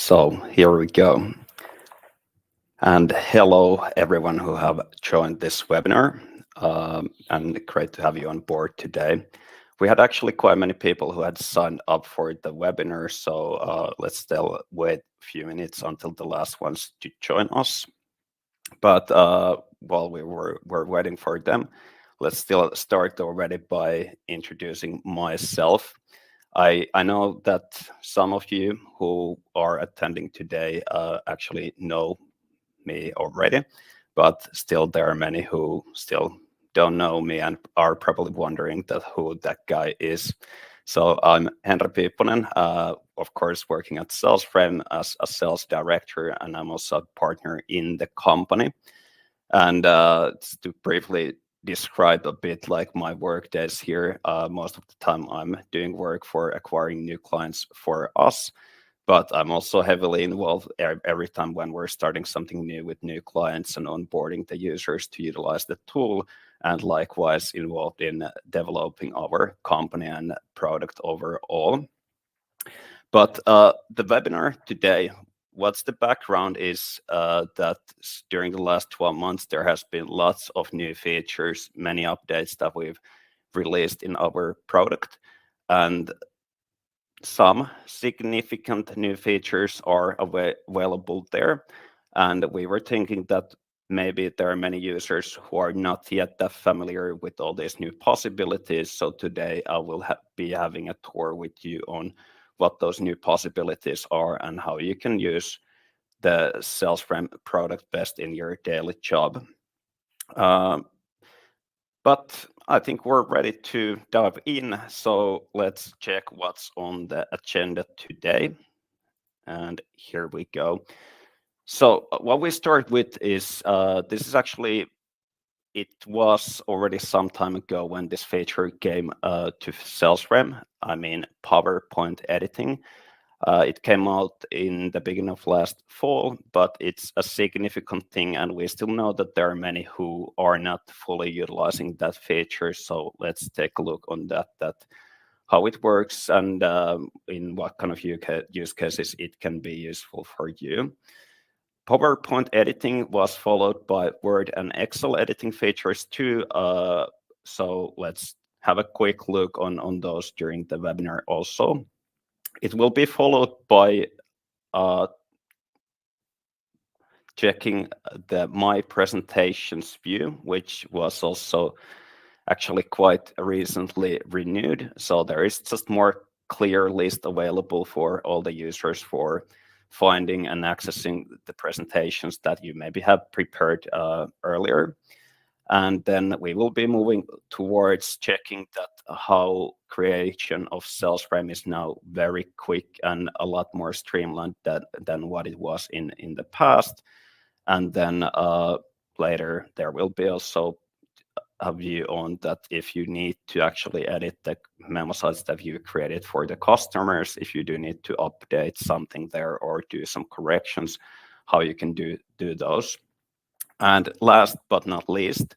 So here we go. And hello, everyone who have joined this webinar. And great to have you on board today. We had actually quite many people who had signed up for the webinar, so let's still wait a few minutes until the last ones to join us. But while we're waiting for them, let's still start already by introducing myself. I know that some of you who are attending today actually know me already, but still there are many who still don't know me and are probably wondering that who that guy is. So I'm Henri Piipponen, of course, working at Salesframe as a sales director, and I'm also a partner in the company. And to briefly describe a bit like my work days here, most of the time I'm doing work for acquiring new clients for us, but I'm also heavily involved every time when we're starting something new with new clients and onboarding the users to utilize the tool, and likewise involved in developing our company and product overall. But the webinar today, what's the background is that during the last 12 months, there has been lots of new features, many updates that we've released in our product. And some significant new features are available there. And we were thinking that maybe there are many users who are not yet that familiar with all these new possibilities. So today I will be having a tour with you on what those new possibilities are and how you can use the Salesframe product best in your daily job. But I think we're ready to dive in. So let's check what's on the agenda today. And here we go. So what we start with is this is actually, it was already some time ago when this feature came to Salesframe. I mean, PowerPoint editing. It came out in the beginning of last fall, but it's a significant thing, and we still know that there are many who are not fully utilizing that feature. So let's take a look on that how it works and in what kind of use cases it can be useful for you. PowerPoint editing was followed by Word and Excel editing features too. So let's have a quick look on those during the webinar also. It will be followed by checking the My Presentations view, which was also actually quite recently renewed. So there is just more clear list available for all the users for finding and accessing the presentations that you maybe have prepared earlier. And then we will be moving towards checking that how creation of Salesframe is now very quick and a lot more streamlined than what it was in the past. And then later there will be also a view on that if you need to actually edit the memo sites that you created for the customers, if you do need to update something there or do some corrections, how you can do those. And last but not least,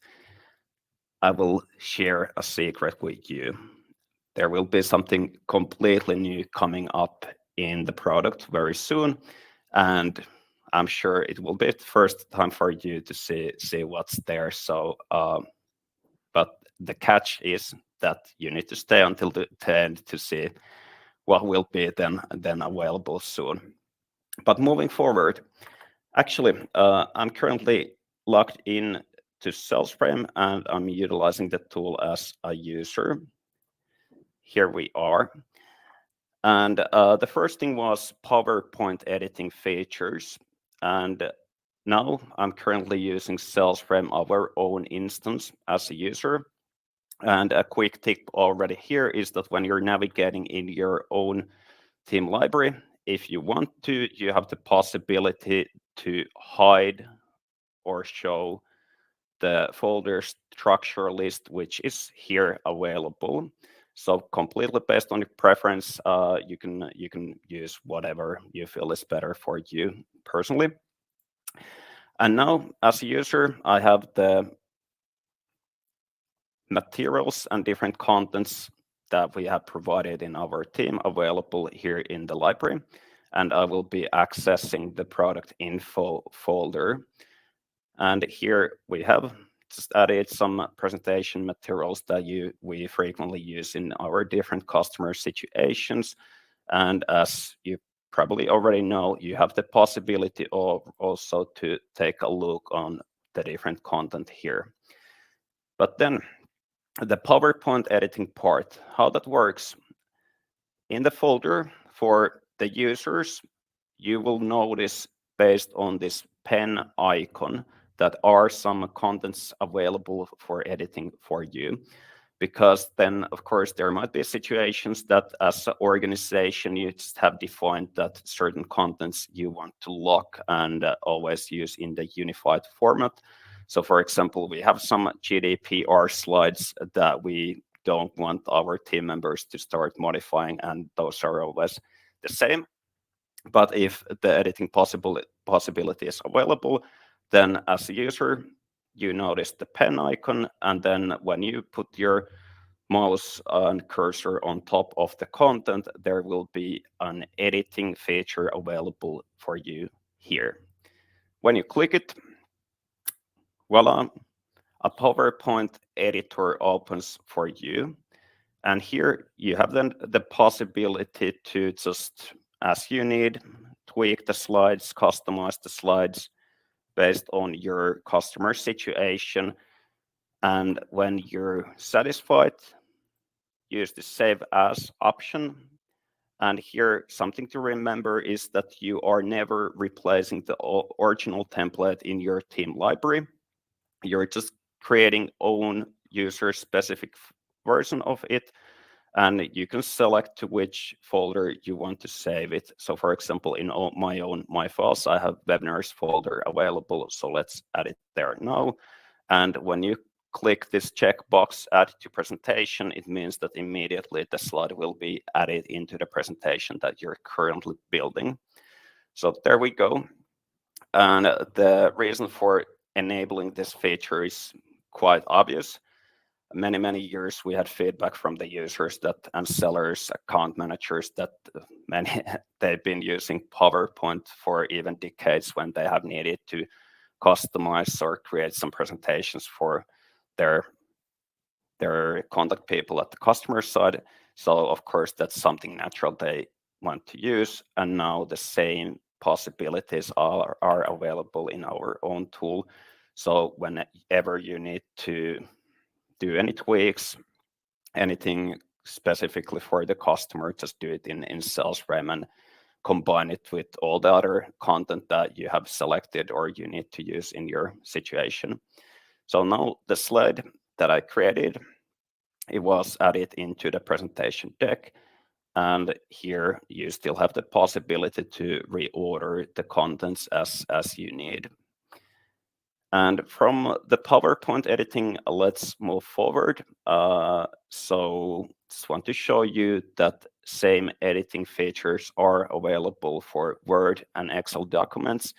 I will share a secret with you. There will be something completely new coming up in the product very soon, and I'm sure it will be the first time for you to see what's there. So, but the catch is that you need to stay until the end to see what will be then available soon. But moving forward, actually, I'm currently logged in to Salesframe and I'm utilizing the tool as a user. Here we are. And the first thing was PowerPoint editing features. And now I'm currently using Salesframe, our own instance, as a user. And a quick tip already here is that when you're navigating in your own theme library, if you want to, you have the possibility to hide or show the folder structure list, which is here available. So completely based on your preference, you can use whatever you feel is better for you personally. And now, as a user, I have the materials and different contents that we have provided in our theme available here in the library. and I will be accessing the product info folder. And here we have just added some presentation materials that we frequently use in our different customer situations. And as you probably already know, you have the possibility of also to take a look on the different content here. But then the PowerPoint editing part, how that works. In the folder for the users, you will notice based on this pen icon that are some contents available for editing for you. Because then, of course, there might be situations that as an organization, you just have defined that certain contents you want to lock and always use in the unified format. So for example, we have some GDPR slides that we don't want our team members to start modifying, and those are always the same. But if the editing possibility is available, then as a user, you notice the pen icon, and then when you put your mouse and cursor on top of the content, there will be an editing feature available for you here. When you click it, voila, a PowerPoint editor opens for you. And here you have then the possibility to just, as you need, tweak the slides, customize the slides based on your customer situation. And when you're satisfied, use the Save As option. And here, something to remember is that you are never replacing the original template in your team library. You're just creating own user-specific version of it, and you can select to which folder you want to save it. So for example, in my files, I have webinars folder available. So let's add it there now. And when you click this checkbox, add to presentation, it means that immediately the slide will be added into the presentation that you're currently building. So there we go. And the reason for enabling this feature is quite obvious. Many years we had feedback from the users that and sellers, account managers, that they've been using PowerPoint for even decades when they have needed to customize or create some presentations for their contact people at the customer side. So of course that's something natural they want to use, and now the same possibilities are available in our own tool. So whenever you need to do any tweaks, anything specifically for the customer, just do it in Salesframe and combine it with all the other content that you have selected or you need to use in your situation. So now the slide that I created, it was added into the presentation deck. And here you still have the possibility to reorder the contents as you need. And from the PowerPoint editing, let's move forward. So just want to show you that same editing features are available for Word and Excel documents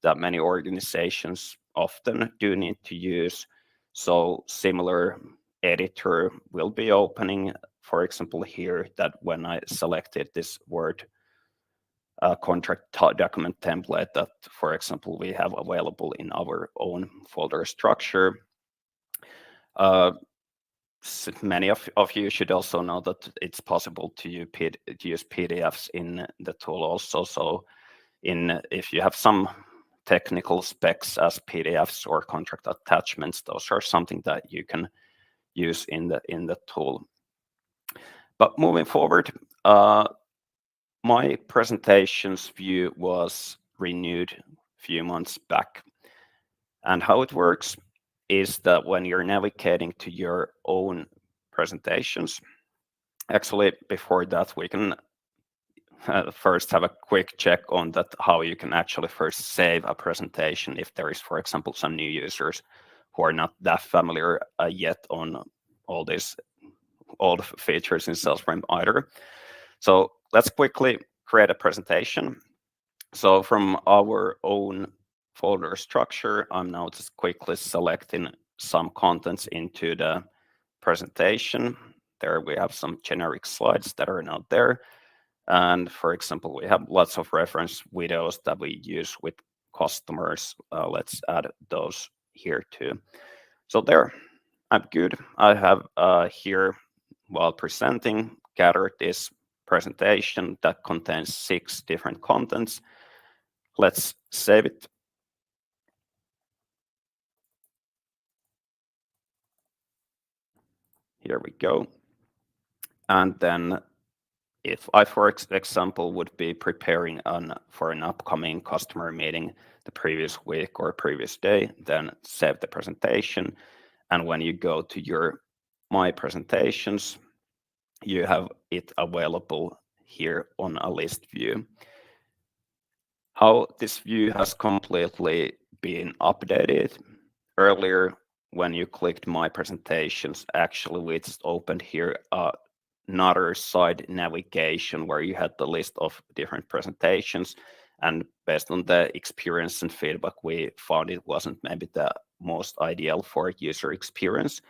that many organizations often do need to use. So similar editor will be opening, for example, here that when I selected this Word contract document template that, for example, we have available in our own folder structure. Many of you should also know that it's possible to use PDFs in the tool also. So if you have some technical specs as PDFs or contract attachments, those are something that you can use in the tool. But moving forward, my presentations view was renewed a few months back. And how it works is that when you're navigating to your own presentations, actually before that, we can first have a quick check on that, how you can actually first save a presentation if there is, for example, some new users who are not that familiar yet on all the features in Salesframe either. So let's quickly create a presentation. So from our own folder structure, I'm now just quickly selecting some contents into the presentation. There we have some generic slides that are now there. And for example, we have lots of reference videos that we use with customers. Let's add those here too. So there, I'm good. I have here, while presenting, gathered this presentation that contains 6 different contents. Let's save it. Here we go. And then if I, for example, would be preparing for an upcoming customer meeting the previous week or previous day, then save the presentation. And when you go to your My Presentations, you have it available here on a list view. How this view has completely been updated. Earlier, when you clicked My Presentations, actually we just opened here another side navigation where you had the list of different presentations, and based on the experience and feedback, we found it wasn't maybe the most ideal for user experience.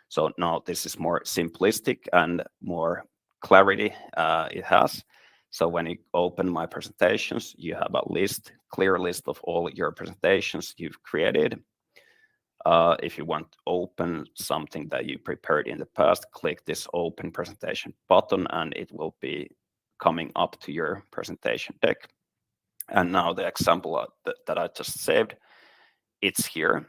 So now this is more simplistic and more clarity it has. So when you open My Presentations, you have a clear list of all your presentations you've created. If you want to open something that you prepared in the past, click this Open Presentation button, and it will be coming up to your presentation deck. And now the example that I just saved, it's here.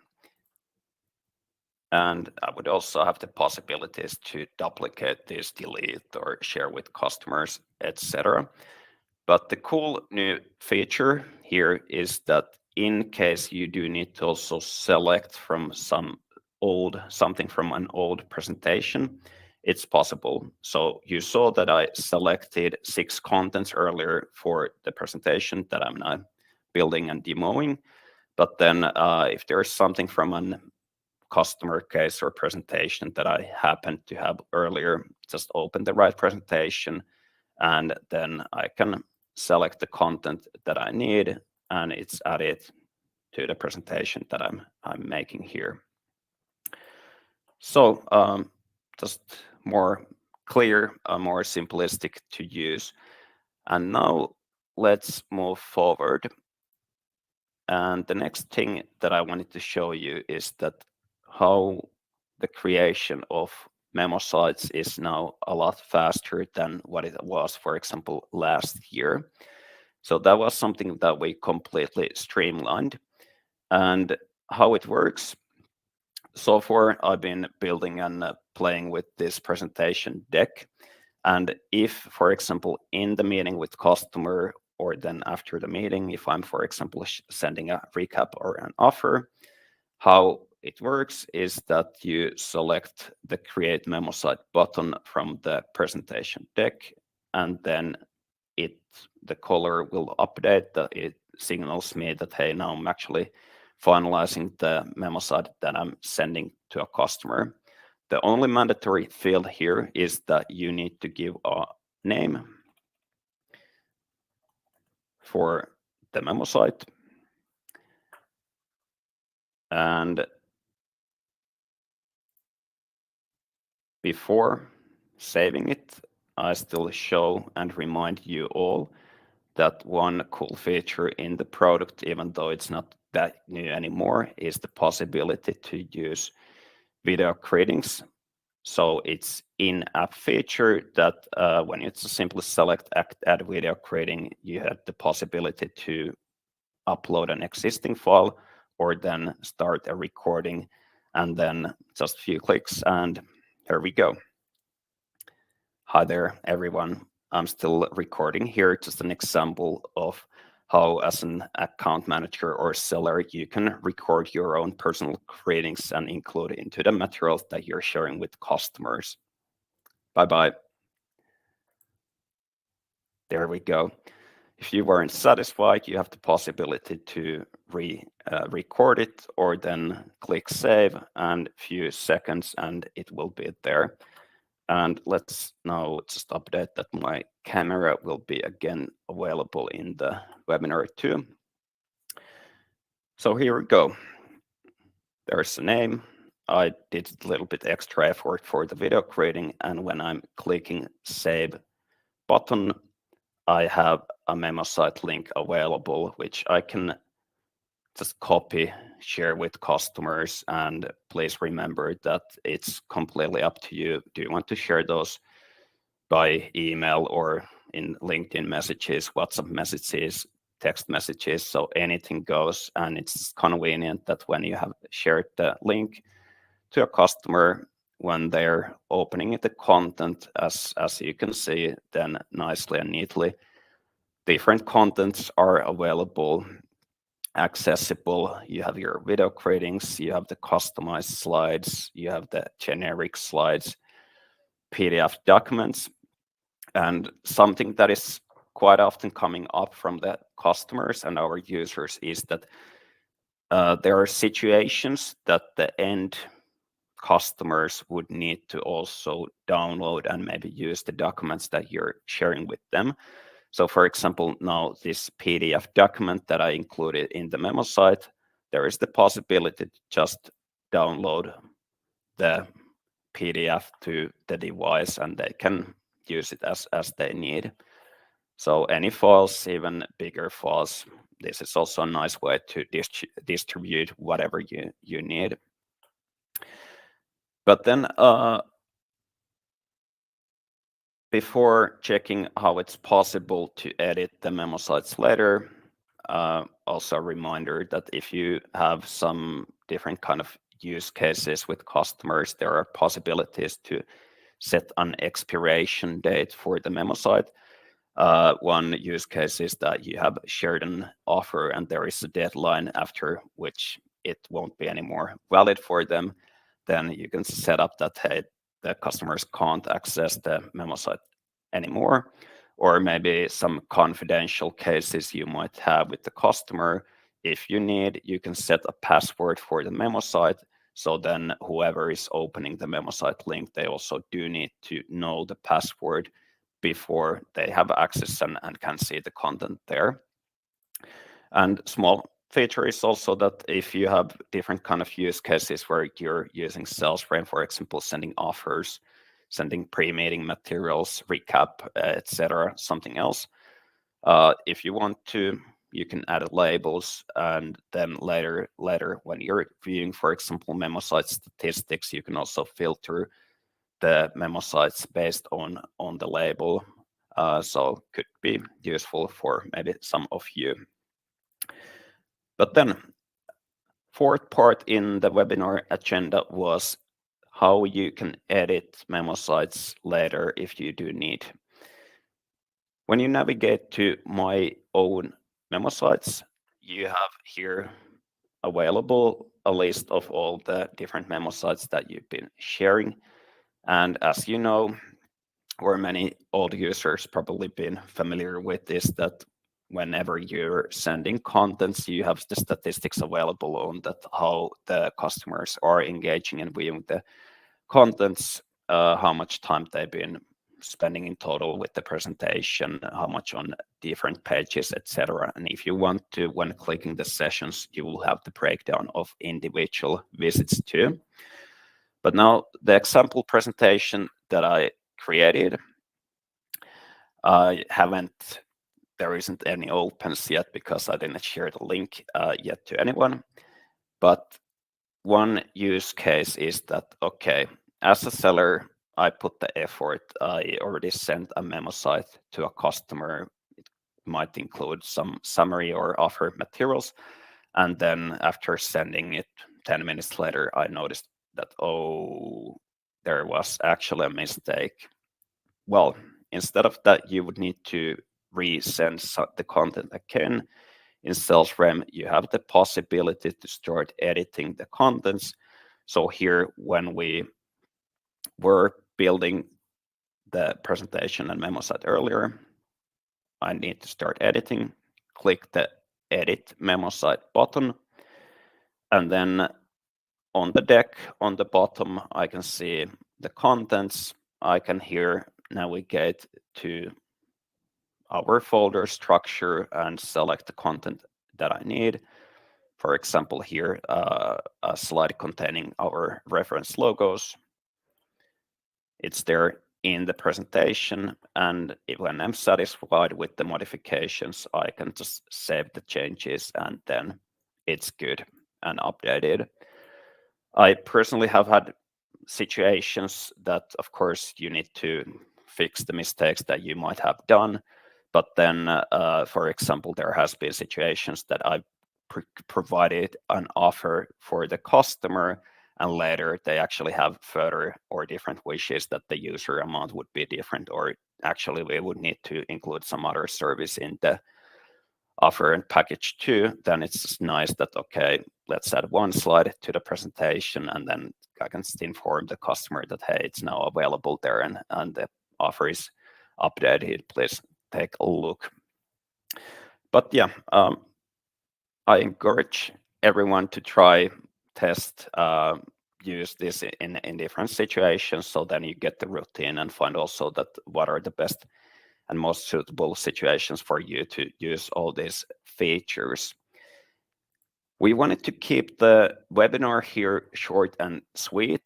And I would also have the possibilities to duplicate this, delete, or share with customers, etc. But the cool new feature here is that in case you do need to also select from something from an old presentation, it's possible. So you saw that I selected 6 contents earlier for the presentation that I'm now building and demoing. But then if there's something from an customer case or presentation that I happened to have earlier, just open the right presentation, and then I can select the content that I need, and it's added to the presentation that I'm making here. So just more clear, more simplistic to use. And now let's move forward. And the next thing that I wanted to show you is that how the creation of memo sites is now a lot faster than what it was, for example, last year. So that was something that we completely streamlined. And how it works, so far I've been building and playing with this presentation deck. And if, for example, in the meeting with customer, or then after the meeting, if I'm, for example, sending a recap or an offer, how it works is that you select the Create Memo Site button from the presentation deck, and then the color will update. It signals me that, hey, now I'm actually finalizing the memo site that I'm sending to a customer. The only mandatory field here is that you need to give a name for the memo site. And before saving it, I still show and remind you all that one cool feature in the product, even though it's not that new anymore, is the possibility to use video greetings. So it's in-app feature that when you simply select add video greeting, you have the possibility to upload an existing file or then start a recording, and then just a few clicks and here we go. Hi there, everyone. I'm still recording here, just an example of how, as an account manager or seller, you can record your own personal greetings and include into the materials that you're sharing with customers. Bye-bye. There we go. If you weren't satisfied, you have the possibility to record it or then click save, and a few seconds and it will be there. And let's now just update that my camera will be again available in the webinar too. So here we go. There's a name. I did a little bit extra effort for the video creating, and when I'm clicking save button, I have a memo site link available, which I can just copy, share with customers. And please remember that it's completely up to you. Do you want to share those by email or in LinkedIn messages, WhatsApp messages, text messages? So anything goes, and it's convenient that when you have shared the link to a customer, when they're opening the content, as you can see, then nicely and neatly, different contents are available, accessible. You have your video greetings, you have the customized slides, you have the generic slides, PDF documents. And something that is quite often coming up from the customers and our users is that there are situations that the end customers would need to also download and maybe use the documents that you're sharing with them. So for example, now this PDF document that I included in the memo site, there is the possibility to just download the PDF to the device and they can use it as they need. So any files, even bigger files, this is also a nice way to distribute whatever you need. But then before checking how it's possible to edit the memo sites later, also a reminder that if you have some different kind of use cases with customers, there are possibilities to set an expiration date for the memo site. One use case is that you have shared an offer and there is a deadline after which it won't be anymore valid for them. Then you can set up that, hey, the customers can't access the memo site anymore. Or maybe some confidential cases you might have with the customer. If you need, you can set a password for the memo site. So then whoever is opening the memo site link, they also do need to know the password before they have access and can see the content there. And small feature is also that if you have different kind of use cases where you're using Salesframe, for example, sending offers, sending pre-meeting materials, recap, etc., something else. If you want to, you can add labels, and then later when you're viewing, for example, memo site statistics, you can also filter the memo sites based on the label. So could be useful for maybe some of you. But then fourth part in the webinar agenda was how you can edit memo sites later if you do need. When you navigate to my own memo sites, you have here available a list of all the different memo sites that you've been sharing. And as you know, or many old users probably been familiar with this, that whenever you're sending contents, you have the statistics available on that, how the customers are engaging and viewing the contents, how much time they've been spending in total with the presentation, how much on different pages, etc. And if you want to, when clicking the sessions, you will have the breakdown of individual visits too. But now the example presentation that I created, there isn't any opens yet because I didn't share the link yet to anyone. But one use case is that, okay, as a seller, I put the effort. I already sent a memo site to a customer. It might include some summary or offer materials. And then after sending it 10 minutes later, I noticed that, oh, there was actually a mistake. Well, instead of that, you would need to resend the content again. In Salesframe, you have the possibility to start editing the contents. So here, when we were building the presentation and memo site earlier, I need to start editing, click the Edit Memo Site button, and then on the deck, on the bottom, I can see the contents. I can here navigate to our folder structure and select the content that I need. For example, here, a slide containing our reference logos. It's there in the presentation, and when I'm satisfied with the modifications, I can just save the changes and then it's good and updated. I personally have had situations that, of course, you need to fix the mistakes that you might have done. But then, for example, there has been situations that I provided an offer for the customer, and later they actually have further or different wishes that the user amount would be different, or actually we would need to include some other service in the offer and package too. Then it's just nice that, okay, let's add one slide to the presentation, and then I can just inform the customer that, hey, it's now available there, and the offer is updated. Please take a look. But yeah, I encourage everyone to try, test, use this in different situations, so then you get the routine and find also that what are the best and most suitable situations for you to use all these features. We wanted to keep the webinar here short and sweet.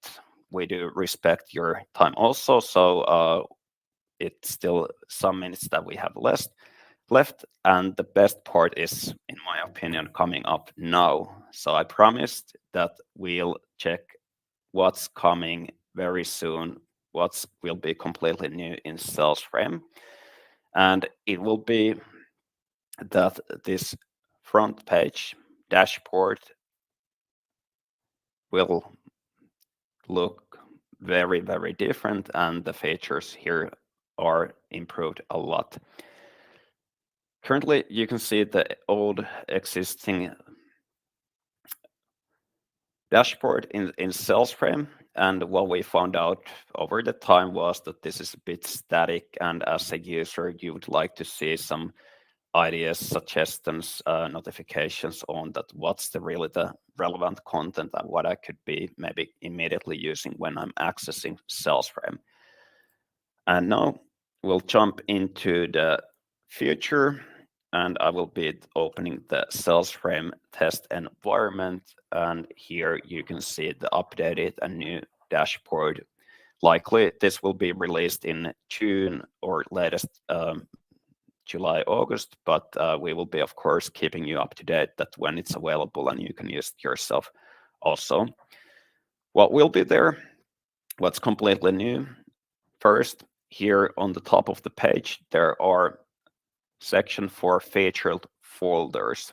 We do respect your time also, so it's still some minutes that we have left, and the best part is, in my opinion, coming up now. So I promised that we'll check what's coming very soon, what will be completely new in Salesframe, and it will be that this front page dashboard will look very, very different, and the features here are improved a lot. Currently, you can see the old existing dashboard in Salesframe, and what we found out over the time was that this is a bit static, and as a user, you would like to see some ideas, suggestions, notifications on that what's really the relevant content and what I could be maybe immediately using when I'm accessing Salesframe. And now we'll jump into the future, and I will be opening the Salesframe test environment. And here you can see the updated and new dashboard. Likely this will be released in June or latest July, August, but we will be, of course, keeping you up to date that when it's available and you can use it yourself also. What will be there? What's completely new? First, here on the top of the page, there are section for featured folders.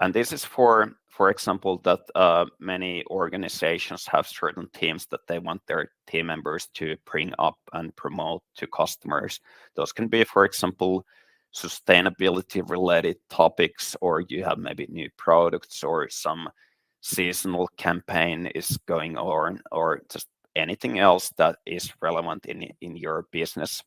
And this is for example, that many organizations have certain themes that they want their team members to bring up and promote to customers. Those can be, for example, sustainability related topics, or you have maybe new products, or some seasonal campaign is going on, or just anything else that is relevant in your business.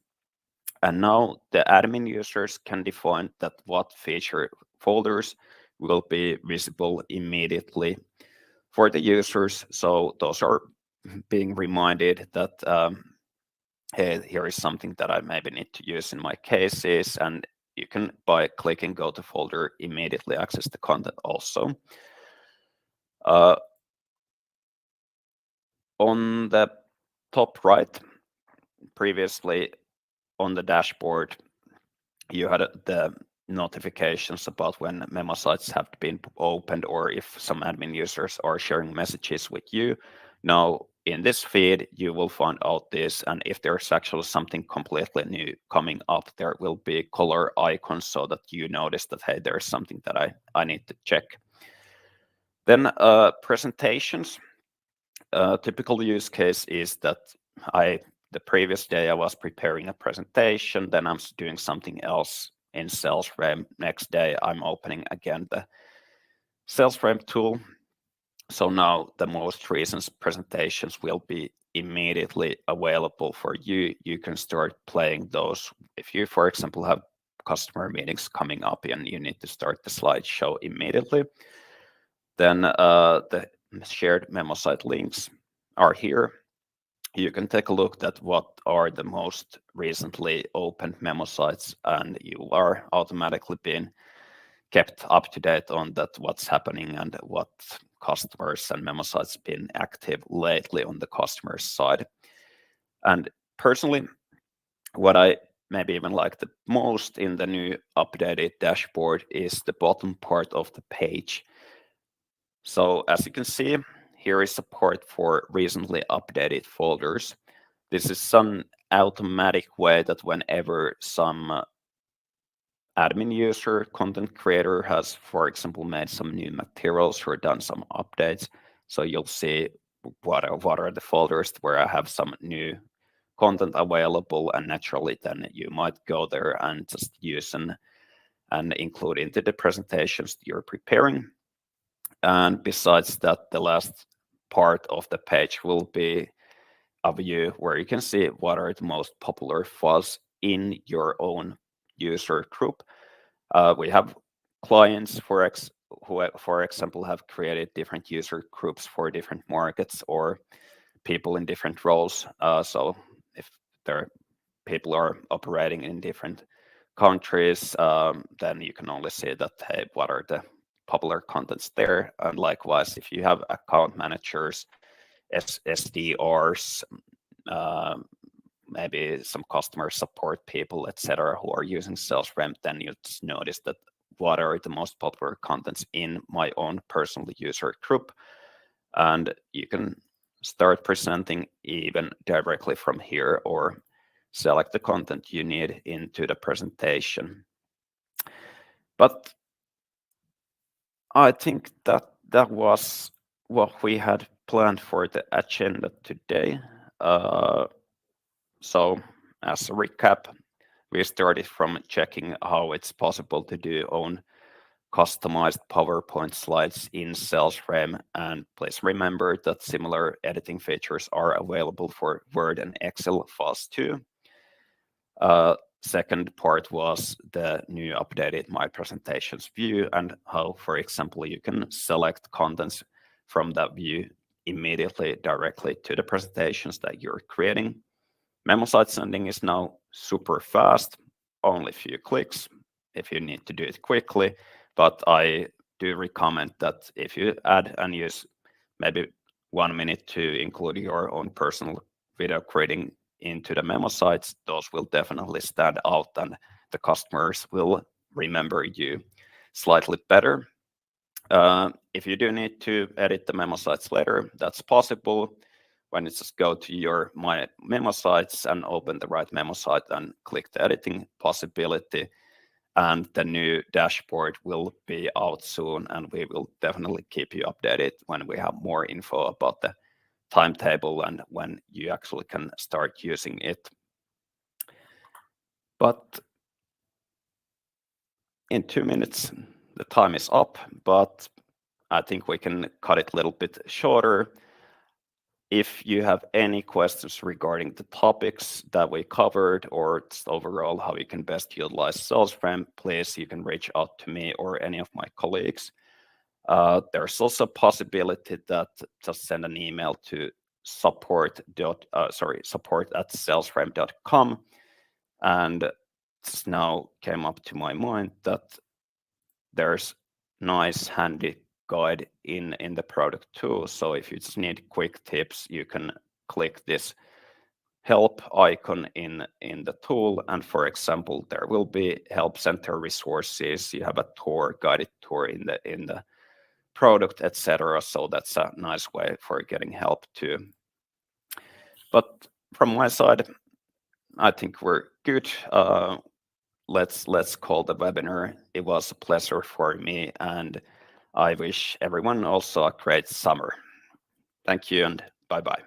And now the admin users can define that what feature folders will be visible immediately for the users. So those are being reminded that, hey, here is something that I maybe need to use in my cases. And you can, by clicking go to folder, immediately access the content also. On the top right, previously on the dashboard, you had the notifications about when memo sites have been opened, or if some admin users are sharing messages with you. Now, in this feed, you will find out this, and if there's actually something completely new coming up, there will be color icons so that you notice that, hey, there's something that I need to check. Then presentations. Typical use case is that the previous day I was preparing a presentation, then I'm doing something else in Salesframe. Next day, I'm opening again the Salesframe tool. So now the most recent presentations will be immediately available for you. You can start playing those. If you, for example, have customer meetings coming up and you need to start the slideshow immediately, then the shared memo site links are here. You can take a look at what are the most recently opened memo sites, and you are automatically being kept up to date on that, what's happening and what customers and memo sites been active lately on the customer side. And personally, what I maybe even like the most in the new updated dashboard is the bottom part of the page. So as you can see, here is support for recently updated folders. This is some automatic way that whenever some admin user, content creator has, for example, made some new materials or done some updates, so you'll see what are the folders where I have some new content available, and naturally then you might go there and just use and include into the presentations you're preparing. And besides that, the last part of the page will be a view where you can see what are the most popular files in your own user group. We have clients, who, for example, have created different user groups for different markets or people in different roles. So if there people are operating in different countries, then you can only see that, hey, what are the popular contents there? And likewise, if you have account managers, SDRs, maybe some customer support people, etc., who are using Salesframe, then you just notice that what are the most popular contents in my own personal user group. And you can start presenting even directly from here, or select the content you need into the presentation. But I think that was what we had planned for the agenda today. So as a recap, we started from checking how it's possible to do own customized PowerPoint slides in Salesframe, and please remember that similar editing features are available for Word and Excel files too. Second part was the new updated My Presentations view and how, for example, you can select contents from that view immediately directly to the presentations that you're creating. Memo site sending is now super fast, only a few clicks if you need to do it quickly, but I do recommend that if you add and use maybe 1 minute to include your own personal video creating into the memo sites, those will definitely stand out and the customers will remember you slightly better. If you do need to edit the memo sites later, that's possible. When you just go to your My Memo Sites and open the right memo site and click the editing possibility, and the new dashboard will be out soon, and we will definitely keep you updated when we have more info about the timetable and when you actually can start using it. But in 2 minutes, the time is up, but I think we can cut it a little bit shorter. If you have any questions regarding the topics that we covered or just overall how you can best utilize Salesframe, please, you can reach out to me or any of my colleagues. There's also a possibility that just send an email to support@salesframe.com. And just now came up to my mind that there's nice handy guide in the product too. So if you just need quick tips, you can click this help icon in the tool, and for example, there will be help center resources. You have a tour, guided tour in the product, etc. So that's a nice way for getting help too. But from my side, I think we're good. Let's call the webinar. It was a pleasure for me, and I wish everyone also a great summer. Thank you, and bye-bye.